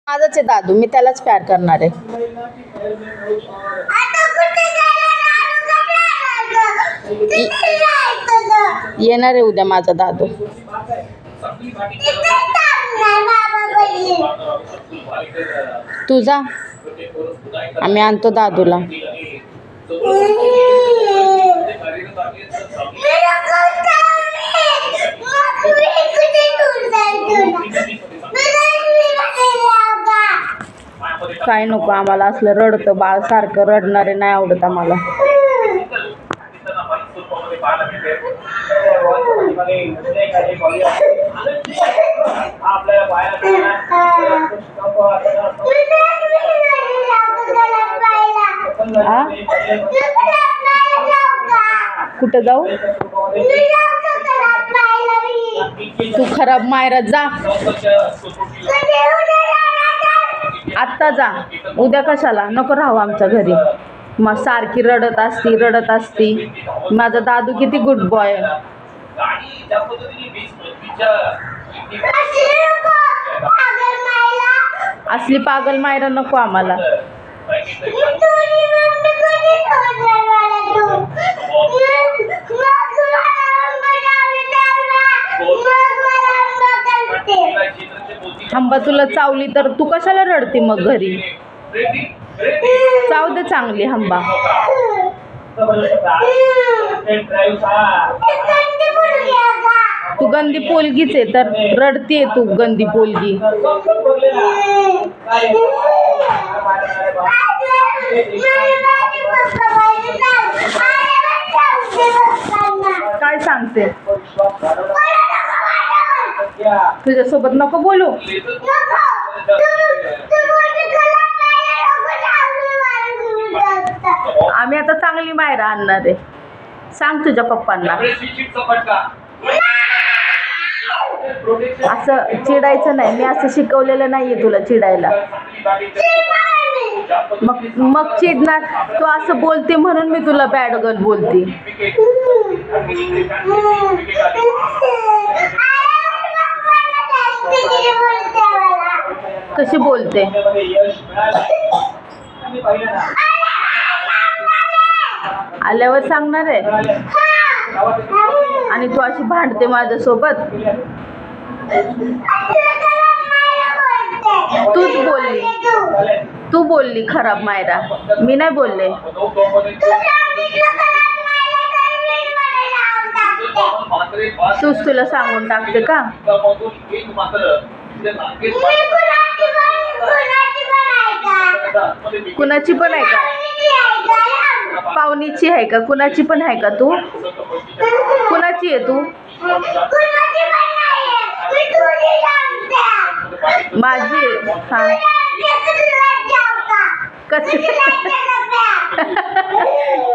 माझाच आहे दादू, मी त्यालाच प्यार करणार आहे. येणार आहे उद्या माझा दादू. तुझा आम्ही आणतो दादूला. काय नको आम्हाला असलं रडतं बाळ सारखं, रडणारे नाही आवडत आम्हाला. कुठं जाऊ? तू खराब मायरा जा, आत्ता जा. उद्या कशाला? नको राहू आमच्या घरी. मग सारखी रडत असती. माझा दादू किती गुड बॉय. असली पागल मायरा नको आम्हाला. हंबा तुला चावली तर तू कशाला रडते मग घरी? चाव दे चांगली हंबा. तू गंदी पोलगीच आहे तर रडतीये तू, गंदी पोलगी. काय सांगते? तुझ्यासोबत नको बोलू. आम्ही आता चांगली मायरा आणणार आहे. सांग तुझ्या पप्पांना. असं चिडायचं नाही. मी असं शिकवलेलं नाहीये तुला चिडायला. मग चिडणार तू. असं बोलते म्हणून मी तुला बॅड गर्ल बोलते. कशी बोलते? आल्यावर सांगणार आहे. आणि तू अशी भांडते माझ्यासोबत. तू बोलली खराब मायरा, मी नाही बोलले. तूच तुला सांगून टाकते का? कुणाची पण आहे का? पाहुणीची आहे का? कुणाची पण आहे का तू? कुणाची आहे तू? माझी. हा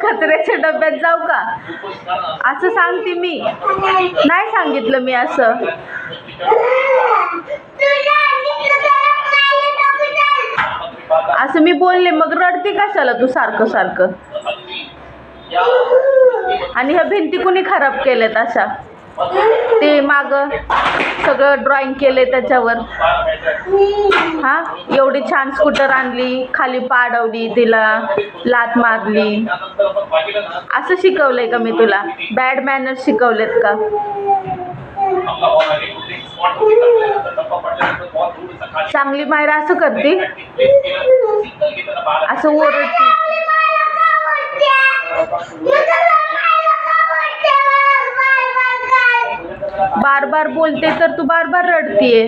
कचऱ्याच्या डब्यात जाऊ का असं सांगते मी? नाही सांगितलं मी असं. असं मी बोलले मग रडते कशाला तू सारखं सारखं? आणि ह्या भिंती कुणी खराब केल्यात अशा? ते माग सगळं ड्रॉइंग केले त्याच्यावर. हा एवढी छान स्कूटर आणली, खाली पाडवली, तिला लात मारली. असं शिकवलंय का मी तुला? बॅड मॅनर्स शिकवलेत का? चांगली मायरा असं करते, असं ओरडते. बार बार बोलते तर तू बार बार रडतीये.